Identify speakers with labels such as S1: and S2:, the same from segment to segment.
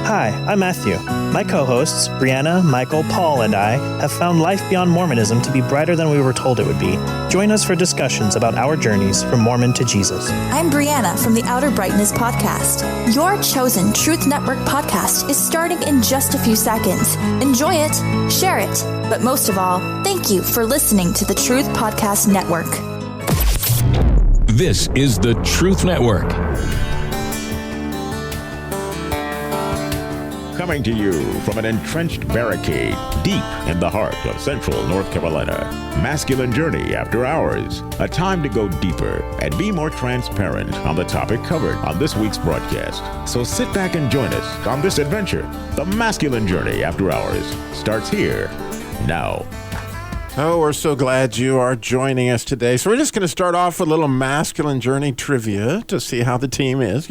S1: Hi, I'm Matthew. My co-hosts, Brianna, Michael, Paul, and I have found life beyond Mormonism to be brighter than we were told it would be. Join us for discussions about our journeys from Mormon to Jesus.
S2: I'm Brianna from the Outer Brightness podcast. Your chosen Truth Network podcast is starting in just a few seconds. Enjoy it, share it, but most of all, thank you for listening to the Truth Podcast Network.
S3: This is the Truth Network.
S4: Coming to you from an entrenched barricade deep in the heart of central North Carolina. Masculine Journey After Hours. A time to go deeper and be more transparent on the topic covered on this week's broadcast. So sit back and join us on this adventure. The Masculine Journey After Hours starts here, now.
S5: Oh, we're so glad you are joining us today. So we're just going to start off with a little Masculine Journey trivia to see how the team is,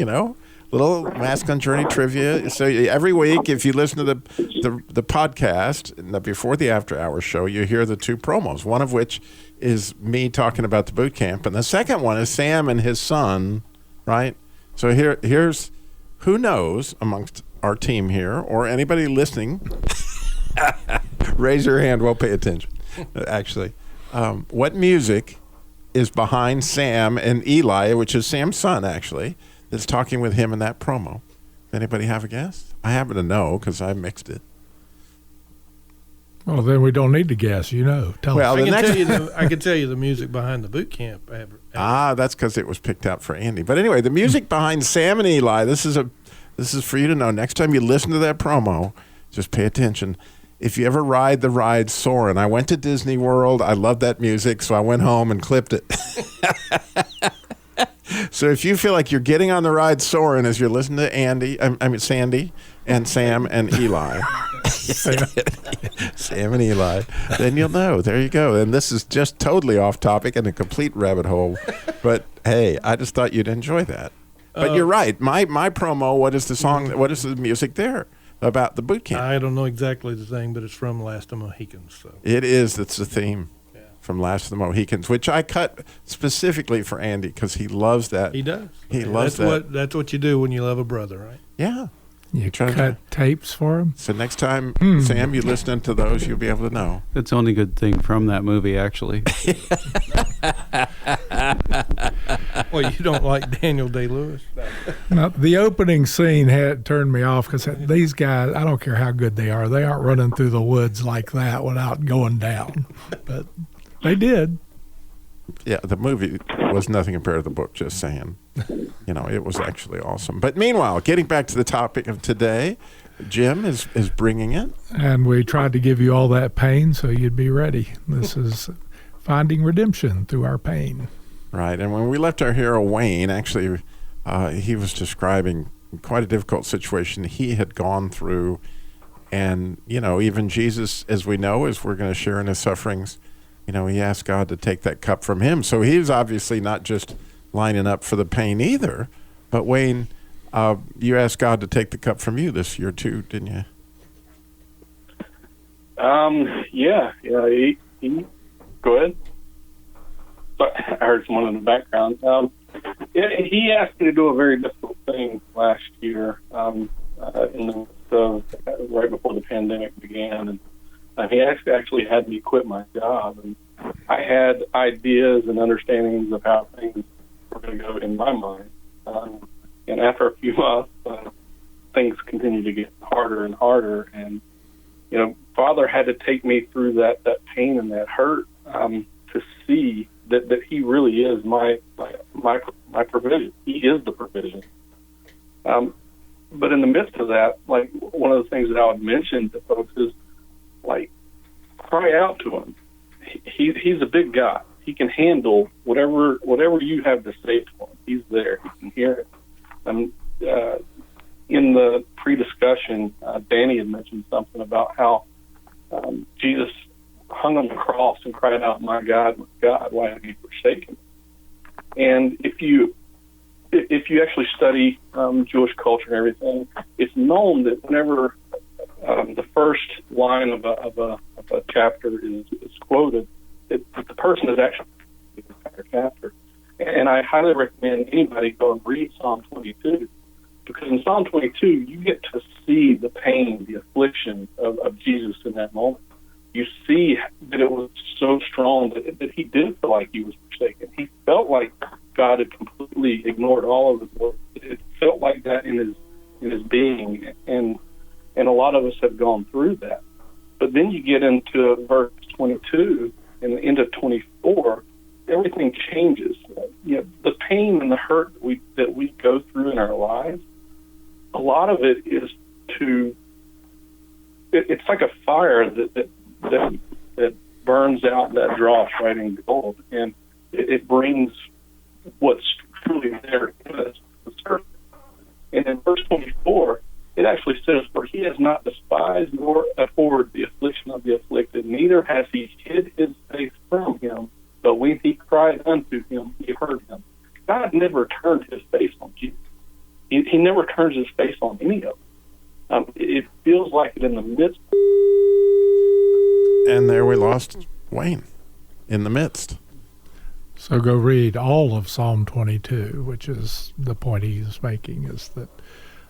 S5: Little Masculine Journey trivia. So every week, if you listen to the podcast before the After Hours show, you hear the two promos, one of which is me talking about the boot camp, and the second one is Sam and his son, right? So here's who knows amongst our team here, or anybody listening, raise your hand, we'll pay attention, actually. What music is behind Sam and Eli, which is Sam's son, actually, that's talking with him in that promo? Anybody have a guess? I happen to know because I mixed it.
S6: Well, then we don't need to guess. Tell us.
S7: I can tell you the music behind the boot camp.
S5: That's because it was picked out for Andy. But anyway, the music behind Sam and Eli. This is for you to know. Next time you listen to that promo, just pay attention. If you ever ride the ride Soarin', I went to Disney World. I love that music, so I went home and clipped it. So if you feel like you're getting on the ride Soarin' as you're listening to Sandy and Sam and Eli, Sam and Eli, then you'll know. There you go. And this is just totally off topic and a complete rabbit hole. But hey, I just thought you'd enjoy that. But you're right. My promo. What is the song? What is the music there about the boot camp?
S7: I don't know exactly the thing, but it's from Last of the Mohicans. So
S5: it is. It's the theme. From Last of the Mohicans, which I cut specifically for Andy because he loves that.
S7: He does.
S5: He loves that.
S7: That's what you do when you love a brother, right?
S5: Yeah.
S6: You cut tapes for him?
S5: So next time, Sam, you listen to those, you'll be able to know.
S8: That's the only good thing from that movie, actually.
S7: Well, you don't like Daniel Day-Lewis?
S6: No, the opening scene had turned me off because these guys, I don't care how good they aren't running through the woods like that without going down. But they did.
S5: Yeah, the movie was nothing compared to the book, just saying. It was actually awesome. But meanwhile, getting back to the topic of today, Jim is bringing it.
S6: And we tried to give you all that pain so you'd be ready. This is finding redemption through our pain.
S5: Right, and when we left our hero Wayne, actually, he was describing quite a difficult situation he had gone through. And, even Jesus, as we know, as we're going to share in his sufferings, he asked God to take that cup from him. So he was obviously not just lining up for the pain either. But Wayne, you asked God to take the cup from you this year too, didn't you?
S9: Yeah. He go ahead. But I heard someone in the background. He asked me to do a very difficult thing last year, in the midst of right before the pandemic began, and he actually had me quit my job. And I had ideas and understandings of how things were going to go in my mind. And after a few months, things continued to get harder and harder. And Father had to take me through that pain and that hurt to see that he really is my provision. He is the provision. But in the midst of that, like, one of the things that I would mention to folks is, like, cry out to him. He's a big guy. He can handle whatever you have to say to him. He's there. He can hear it. In the pre-discussion, Danny had mentioned something about how Jesus hung on the cross and cried out, "My God, why have you forsaken me?" And if you actually study Jewish culture and everything, it's known that whenever the first line of a chapter is quoted, the person is actually the entire chapter. And I highly recommend anybody go and read Psalm 22, because in Psalm 22 you get to see see the pain, the affliction of Jesus in that moment. You see that it was so strong that he did feel like he was forsaken. He felt like God had completely ignored all of his work. It felt like that in his being, and a lot of us have gone through that. But then you get into verse 22 and the end of 24, everything changes. The pain and the hurt that we go through in our lives, a lot of it is it's like a fire that burns out that dross right in gold, and it brings what's truly there to the surface. And in verse 24, it actually says, "For he has not despised nor abhorred the affliction of the afflicted, neither has he hid his face from him, but when he cried unto him, he heard him." God never turned his face on Jesus. He never turns his face on any of them. It feels like it in the midst.
S5: And there we lost Wayne in the midst.
S6: So go read all of Psalm 22, which is the point he's making, is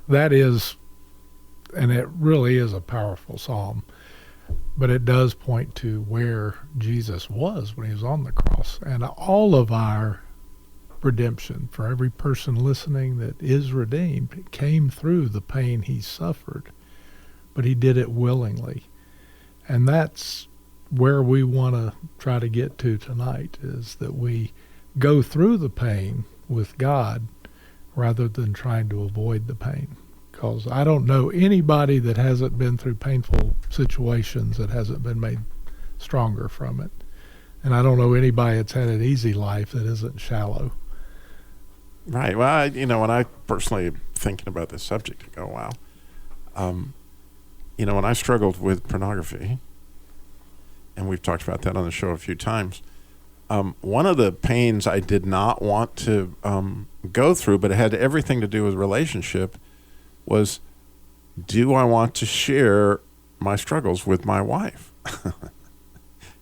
S6: that is, and it really is a powerful psalm, but it does point to where Jesus was when he was on the cross. And all of our redemption, for every person listening that is redeemed, came through the pain he suffered, but he did it willingly. And that's where we want to try to get to tonight, is that we go through the pain with God rather than trying to avoid the pain. Because I don't know anybody that hasn't been through painful situations that hasn't been made stronger from it. And I don't know anybody that's had an easy life that isn't shallow.
S5: Right. Well, when I personally thinking about this subject, I go, wow. When I struggled with pornography, and we've talked about that on the show a few times, one of the pains I did not want to go through, but it had everything to do with relationship, was, do I want to share my struggles with my wife?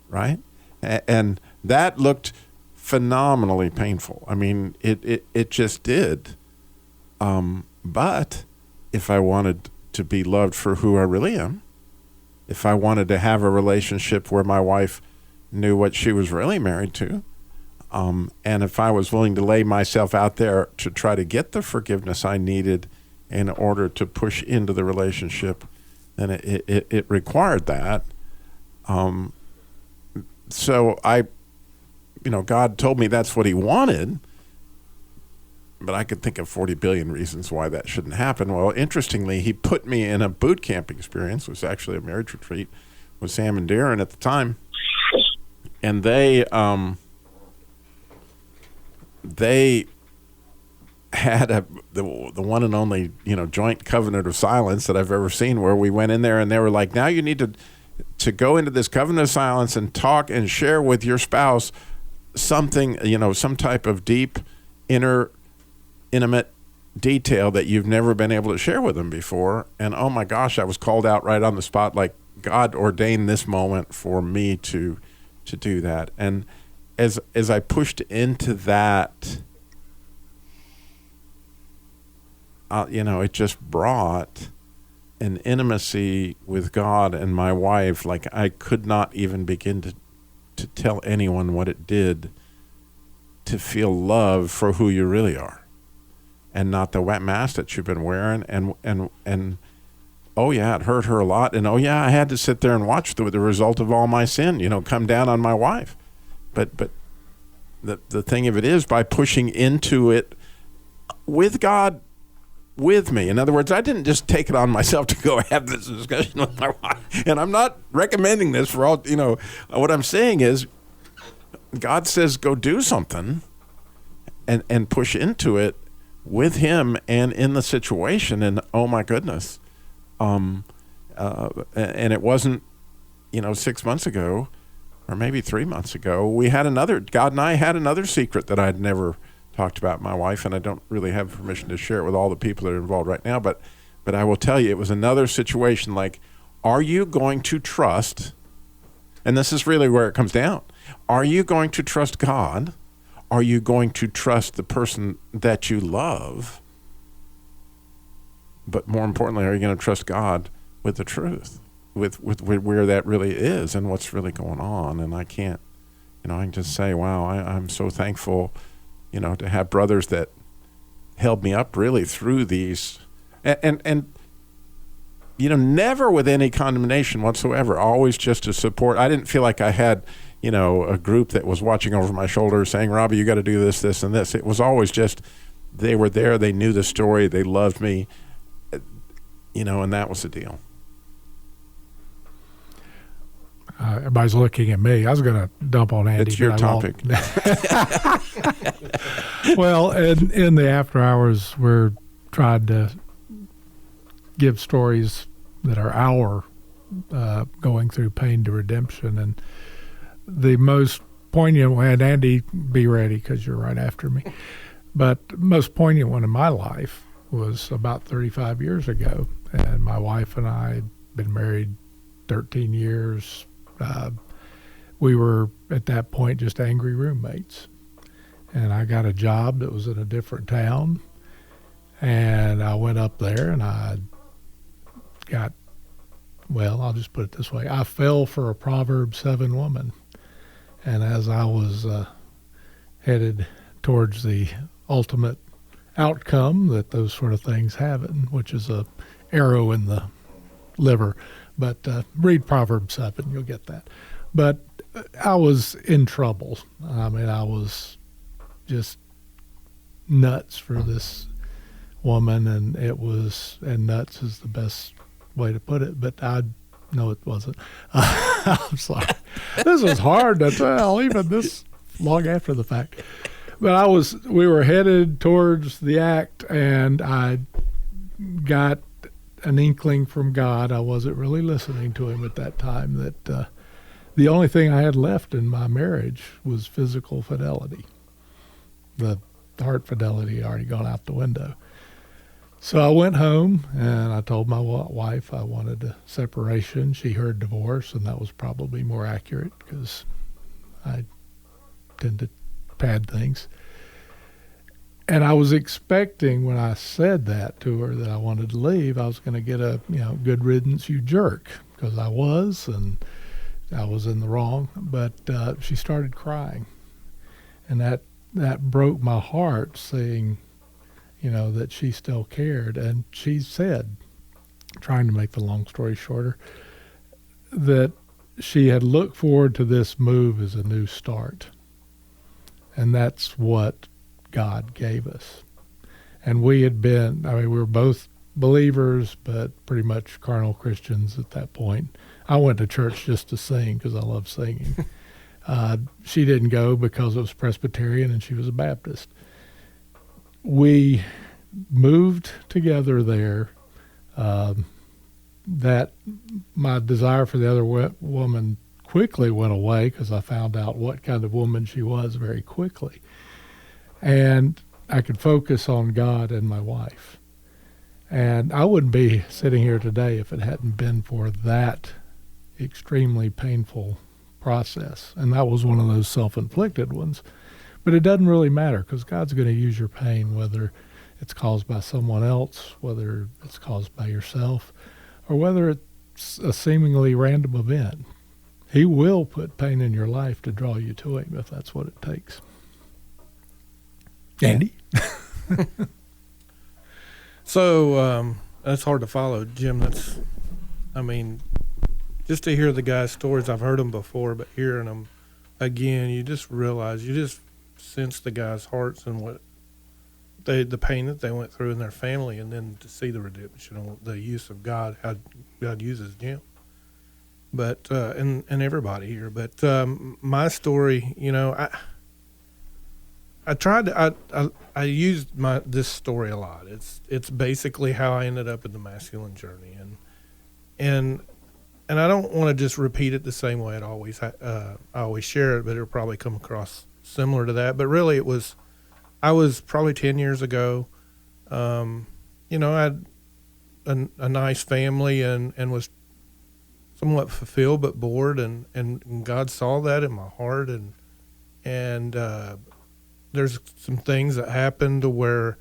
S5: Right? And that looked phenomenally painful. I mean, it just did. But if I wanted to be loved for who I really am, if I wanted to have a relationship where my wife knew what she was really married to, and if I was willing to lay myself out there to try to get the forgiveness I needed in order to push into the relationship, then it required that. So God told me that's what he wanted, but I could think of 40 billion reasons why that shouldn't happen. Well, interestingly, he put me in a boot camp experience. It was actually a marriage retreat with Sam and Darren at the time. And they had the one and only, joint covenant of silence that I've ever seen, where we went in there and they were like, now you need to go into this covenant of silence and talk and share with your spouse something, some type of deep, intimate detail that you've never been able to share with them before. And oh my gosh, I was called out right on the spot, like God ordained this moment for me to do that. And as I pushed into that, it just brought an intimacy with God and my wife like I could not even begin to tell anyone what it did to feel love for who you really are, and not the wet mask that you've been wearing. And oh yeah, it hurt her a lot. And oh yeah, I had to sit there and watch the result of all my sin, come down on my wife. But the thing of it is, by pushing into it with God with me. In other words, I didn't just take it on myself to go have this discussion with my wife. And I'm not recommending this for all, what I'm saying is God says go do something and push into it with him and in the situation. And oh my goodness. And it wasn't, 6 months ago or maybe 3 months ago, God and I had another secret that I'd never talked about my wife, and I don't really have permission to share it with all the people that are involved right now, but I will tell you, it was another situation like, are you going to trust, and this is really where it comes down, are you going to trust God? Are you going to trust the person that you love but more importantly, are you going to trust God with the truth, with where that really is and what's really going on? And I can't, I can just say, wow, I'm so thankful, to have brothers that held me up really through these, and never with any condemnation whatsoever, always just to support. I didn't feel like I had, a group that was watching over my shoulder saying, Robbie, you got to do this, this, and this. It was always just, they were there, they knew the story, they loved me, and that was the deal.
S6: Everybody's looking at me. I was going to dump on Andy.
S5: It's your topic.
S6: Well, in the after hours, we're trying to give stories that are our going through pain to redemption. And the most poignant one, and Andy, be ready because you're right after me, but the most poignant one in my life was about 35 years ago. And my wife and I had been married 13 years. We were at that point just angry roommates, and I got a job that was in a different town, and I went up there and I got, well, I'll just put it this way. I fell for a Proverbs 7 woman, and as I was headed towards the ultimate outcome that those sort of things have, which is a arrow in the liver. But read Proverbs 7, you'll get that. But I was in trouble. I mean, I was just nuts for this woman, and nuts is the best way to put it, but no, it wasn't. I'm sorry. This is hard to tell, even this long after the fact. But we were headed towards the act, and I got an inkling from God. I wasn't really listening to him at that time, that the only thing I had left in my marriage was physical fidelity. The heart fidelity had already gone out the window. So I went home and I told my wife I wanted a separation. She heard divorce, and that was probably more accurate because I tend to pad things. And I was expecting, when I said that to her, that I wanted to leave, I was going to get a, good riddance, you jerk, because I was, and I was in the wrong. But she started crying, and that broke my heart, seeing, that she still cared. And she said, trying to make the long story shorter, that she had looked forward to this move as a new start, and that's what God gave us. And we were both believers, but pretty much carnal Christians at that point. I went to church just to sing because I love singing. She didn't go because it was Presbyterian and she was a Baptist. We moved together there. That my desire for the other woman quickly went away because I found out what kind of woman she was very quickly. And I could focus on God and my wife. And I wouldn't be sitting here today if it hadn't been for that extremely painful process. And that was one of those self-inflicted ones. But it doesn't really matter because God's going to use your pain, whether it's caused by someone else, whether it's caused by yourself, or whether it's a seemingly random event. He will put pain in your life to draw you to him if that's what it takes. Andy?
S7: So that's hard to follow, Jim. Just to hear the guy's stories, I've heard them before, but hearing them again, you just sense the guy's hearts and what the pain that they went through in their family, and then to see the redemption, the use of God, how God uses Jim. But and everybody here. But my story, I used this story a lot. It's basically how I ended up in the masculine journey, and I don't want to just repeat it the same way I always share it, but it'll probably come across similar to that. But really, I was probably 10 years ago. I had a nice family and was somewhat fulfilled but bored, and God saw that in my heart, and there's some things that happened to where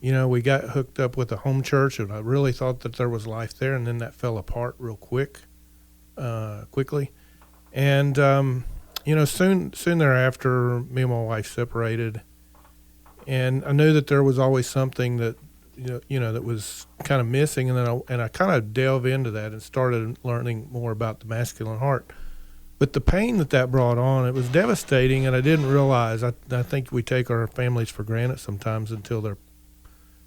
S7: we got hooked up with a home church, and I really thought that there was life there, and then that fell apart real quickly. And, soon thereafter, me and my wife separated, and I knew that there was always something that, that was kind of missing, and then I kind of delved into that and started learning more about the masculine heart. But the pain that brought on, it was devastating, and I didn't realize. I think we take our families for granted sometimes until they're,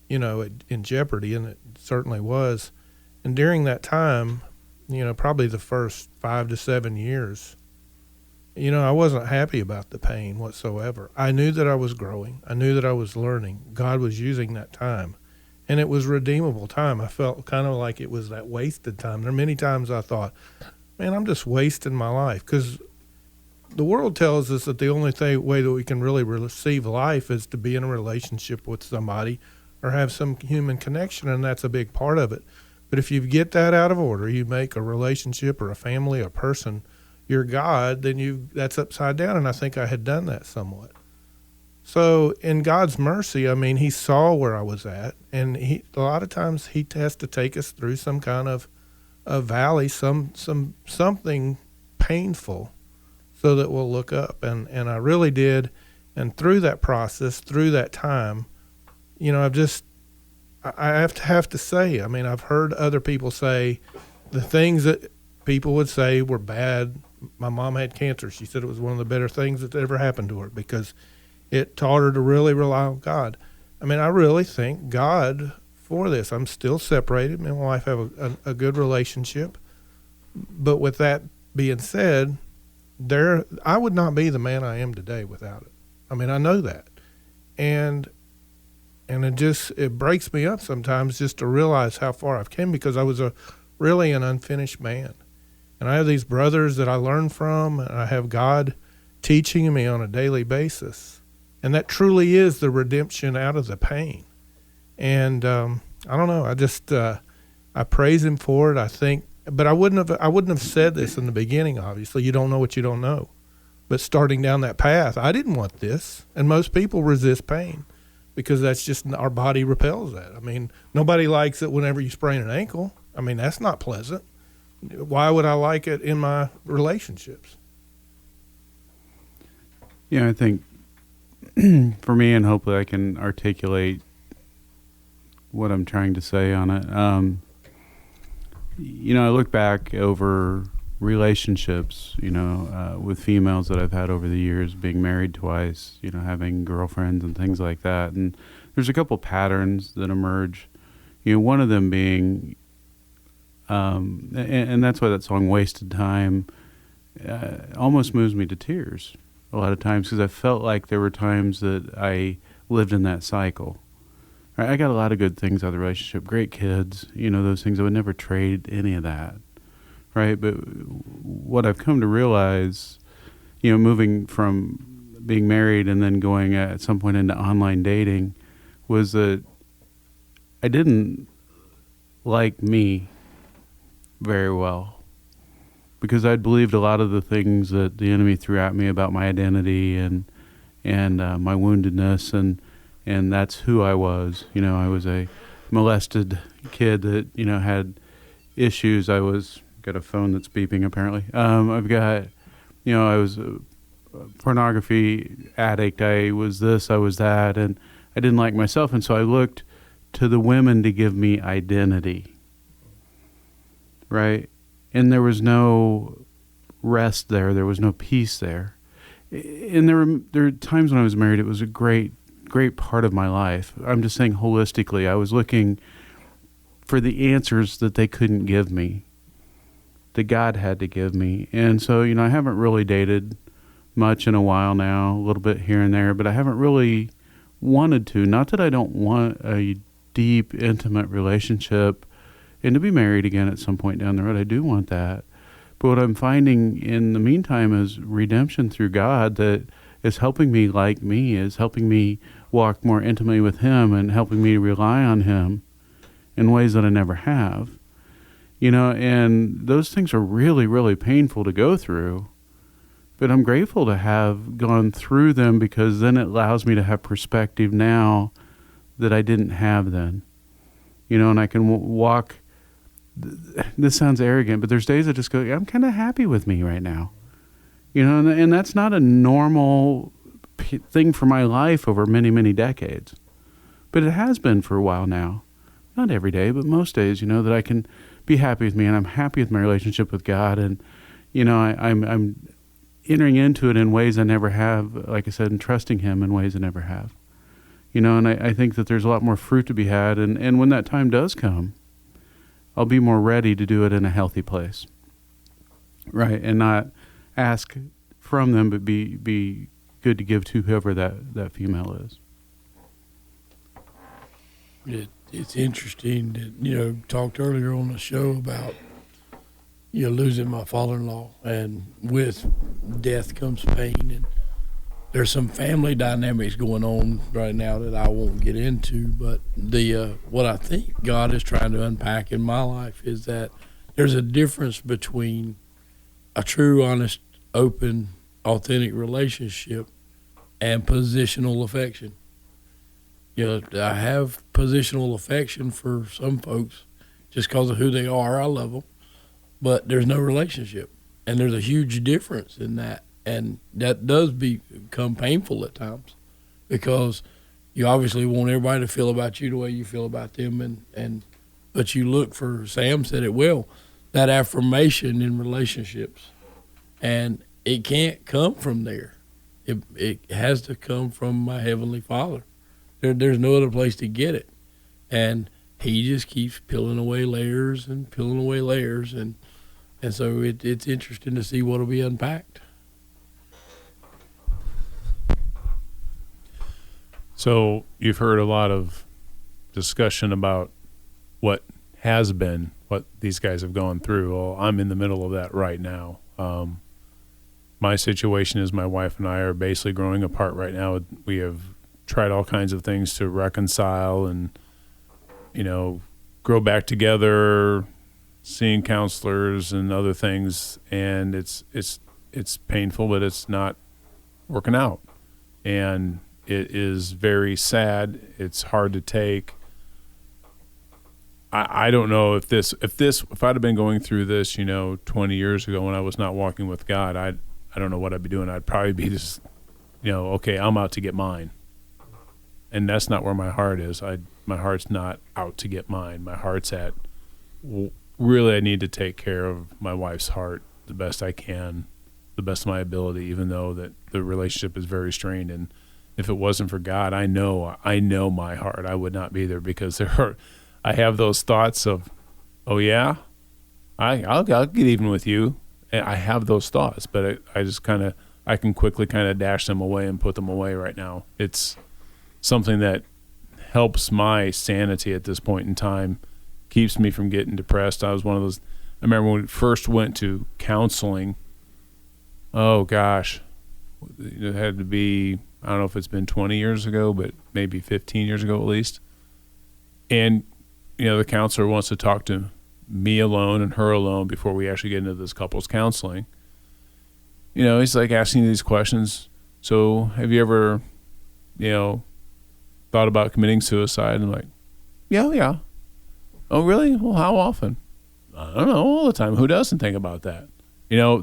S7: in jeopardy, and it certainly was. And during that time, probably the first 5 to 7 years, I wasn't happy about the pain whatsoever. I knew that I was growing. I knew that I was learning. God was using that time, and it was redeemable time. I felt kind of like it was that wasted time. There are many times I thought, man, I'm just wasting my life, because the world tells us that the only way that we can really receive life is to be in a relationship with somebody or have some human connection, and that's a big part of it. But if you get that out of order, you make a relationship or a family, a person, your God, then that's upside down, and I think I had done that somewhat. So in God's mercy, he saw where I was at, and a lot of times he has to take us through some kind of a valley, something painful, so that we'll look up. And I really did. And through that process, through that time, I have to say, I've heard other people say the things that people would say were bad. My mom had cancer. She said it was one of the better things that ever happened to her, because it taught her to really rely on God. I really thank God for this. I'm still separated. Me and my wife have a good relationship. But with that being said, I would not be the man I am today without it. I know that. And it breaks me up sometimes just to realize how far I've come, because I was really an unfinished man. And I have these brothers that I learn from, and I have God teaching me on a daily basis. And that truly is the redemption out of the pain. And I don't know. I just I praise him for it. I think, but I wouldn't have said this in the beginning. Obviously, you don't know what you don't know. But starting down that path, I didn't want this, and most people resist pain because that's just our body repels that. Nobody likes it whenever you sprain an ankle. That's not pleasant. Why would I like it in my relationships?
S8: Yeah, I think for me, and hopefully I can articulate what I'm trying to say on it. I look back over relationships, with females that I've had over the years, being married twice, having girlfriends and things like that. And there's a couple patterns that emerge, one of them being, and that's why that song Wasted Time almost moves me to tears a lot of times, because I felt like there were times that I lived in that cycle. I got a lot of good things out of the relationship, great kids, those things. I would never trade any of that, right? But what I've come to realize, moving from being married and then going at some point into online dating, was that I didn't like me very well, because I'd believed a lot of the things that the enemy threw at me about my identity and my woundedness, and that's who I was. I was a molested kid that, had issues. Got a phone that's beeping apparently. I've got, I was a pornography addict. I was this, I was that, and I didn't like myself. And so I looked to the women to give me identity, right? And there was no rest there. There was no peace there. And there were times when I was married, it was a great part of my life. I'm just saying holistically, I was looking for the answers that they couldn't give me, that God had to give me. And so, I haven't really dated much in a while now, a little bit here and there, but I haven't really wanted to. Not that I don't want a deep, intimate relationship and to be married again at some point down the road. I do want that. But what I'm finding in the meantime is redemption through God that is helping me like me, is helping me walk more intimately with Him and helping me rely on Him in ways that I never have. And those things are really, really painful to go through. But I'm grateful to have gone through them, because then it allows me to have perspective now that I didn't have then. And I can walk. This sounds arrogant, but there's days I just go, I'm kind of happy with me right now. And that's not a normal thing for my life over many, many decades. But it has been for a while now. Not every day, but most days, that I can be happy with me, and I'm happy with my relationship with God. And, I'm entering into it in ways I never have, like I said, and trusting Him in ways I never have. And I think that there's a lot more fruit to be had. And when that time does come, I'll be more ready to do it in a healthy place. Right. And not ask from them, but be good to give to whoever that female is.
S10: It's interesting that, talked earlier on the show about, losing my father-in-law, and with death comes pain, and there's some family dynamics going on right now that I won't get into, but what I think God is trying to unpack in my life is that there's a difference between a true, honest, open, authentic relationship and positional affection. I have positional affection for some folks just because of who they are. I love them, but there's no relationship, and there's a huge difference in that. And that does become painful at times, because you obviously want everybody to feel about you the way you feel about them, but you look for, Sam said it well, that affirmation in relationships, and it can't come from there. It has to come from my Heavenly Father. There's no other place to get it, and He just keeps peeling away layers and peeling away layers, and so it's interesting to see what'll be unpacked.
S11: So you've heard a lot of discussion about what has been, what these guys have gone through. Well, I'm in the middle of that right now. My situation is my wife and I are basically growing apart right now. We have tried all kinds of things to reconcile and, grow back together, seeing counselors and other things, and it's painful, but it's not working out. And it is very sad. It's hard to take. I don't know if I'd have been going through this, 20 years ago when I was not walking with God, I don't know what I'd be doing. I'd probably be just, okay, I'm out to get mine. And that's not where my heart is. My heart's not out to get mine. My heart's at, really, I need to take care of my wife's heart the best I can, the best of my ability, even though that the relationship is very strained. And if it wasn't for God, I know my heart, I would not be there, because I have those thoughts of, oh yeah, I'll get even with you. And I have those thoughts, but I just I can quickly dash them away and put them away right now. It's something that helps my sanity at this point in time, keeps me from getting depressed. I was one of those, I remember when we first went to counseling, oh gosh, it had to be, I don't know if it's been 20 years ago, but maybe 15 years ago at least. And, the counselor wants to talk to me alone and her alone before we actually get into this couple's counseling. He's like asking these questions. So have you ever, thought about committing suicide? And I'm like, yeah. Oh, really? Well, how often? I don't know, all the time. Who doesn't think about that?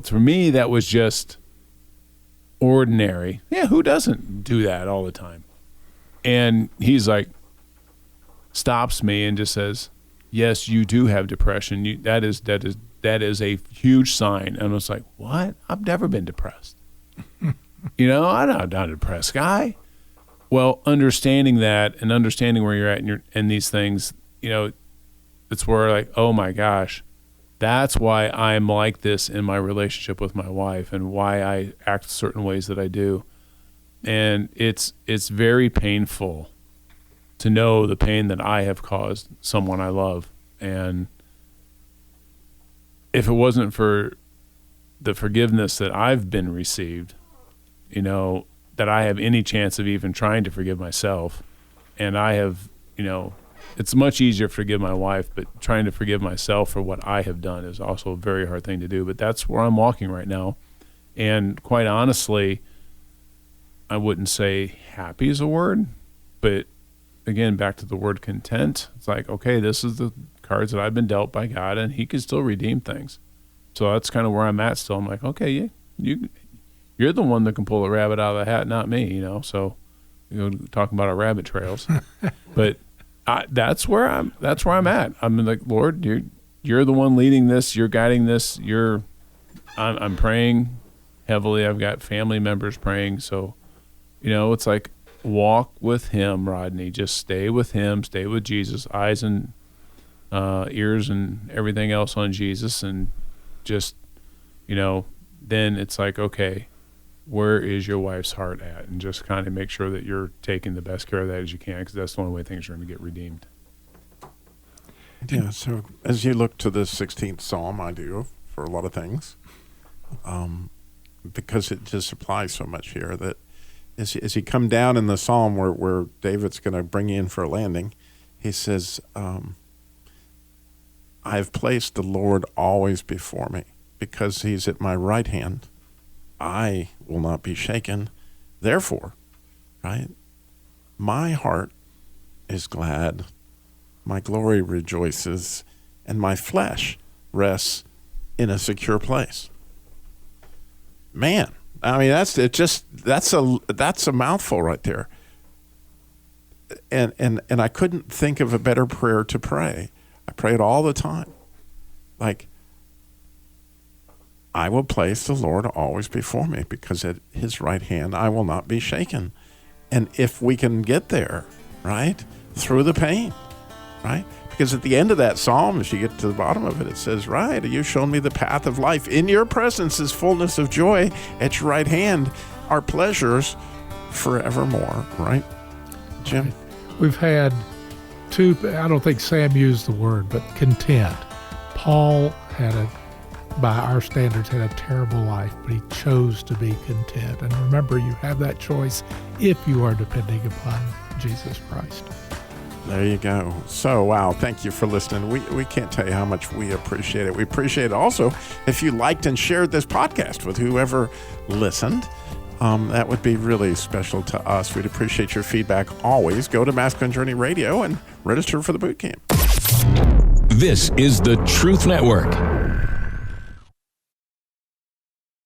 S11: For me, that was just ordinary. Yeah, who doesn't do that all the time? And he's like, stops me and just says, yes, you do have depression. That is a huge sign. And I was like, what? I've never been depressed. I'm not a depressed guy. Well, understanding that and understanding where you're at and these things, it's where like, oh my gosh, that's why I'm like this in my relationship with my wife and why I act certain ways that I do. And it's very painful to know the pain that I have caused someone I love. And if it wasn't for the forgiveness that I've been received, that I have any chance of even trying to forgive myself. And I have, it's much easier to forgive my wife, but trying to forgive myself for what I have done is also a very hard thing to do. But that's where I'm walking right now. And quite honestly, I wouldn't say happy is a word, but again, back to the word content. It's like, okay, this is the cards that I've been dealt by God, and he can still redeem things. So that's kind of where I'm at still. I'm like, okay, yeah, you're the one that can pull a rabbit out of the hat, not me, so talking about our rabbit trails. But that's where I'm at. I'm like, Lord, you're the one leading this, you're guiding this, I'm praying heavily. I've got family members praying. So, it's like, walk with him, Rodney. Just stay with him, stay with Jesus, eyes and ears and everything else on Jesus. And just, then it's like, okay, where is your wife's heart at? And just kind of make sure that you're taking the best care of that as you can, because that's the only way things are going to get redeemed.
S5: Yeah, so as you look to the 16th Psalm, I do, for a lot of things, because it just applies so much here, that as you come down in the Psalm where David's going to bring you in for a landing, he says, I have placed the Lord always before me, because he's at my right hand. I will not be shaken. Therefore, right, my heart is glad, my glory rejoices, and my flesh rests in a secure place. Man, I mean, that's a mouthful right there. And I couldn't think of a better prayer to pray. I pray it all the time. Like, I will place the Lord always before me, because at his right hand I will not be shaken. And if we can get there, right, through the pain, right? Because at the end of that psalm, as you get to the bottom of it, it says, right, you've shown me the path of life. In your presence is fullness of joy. At your right hand are pleasures forevermore, right? Jim?
S6: We've had two, I don't think Sam used the word, but content. Paul by our standards, had a terrible life, but he chose to be content. And remember, you have that choice if you are depending upon Jesus Christ.
S5: There you go. So, wow, thank you for listening. We can't tell you how much we appreciate it. We appreciate it also if you liked and shared this podcast with whoever listened. That would be really special to us. We'd appreciate your feedback always. Go to Masculine Journey Radio and register for the boot camp.
S3: This is the Truth Network.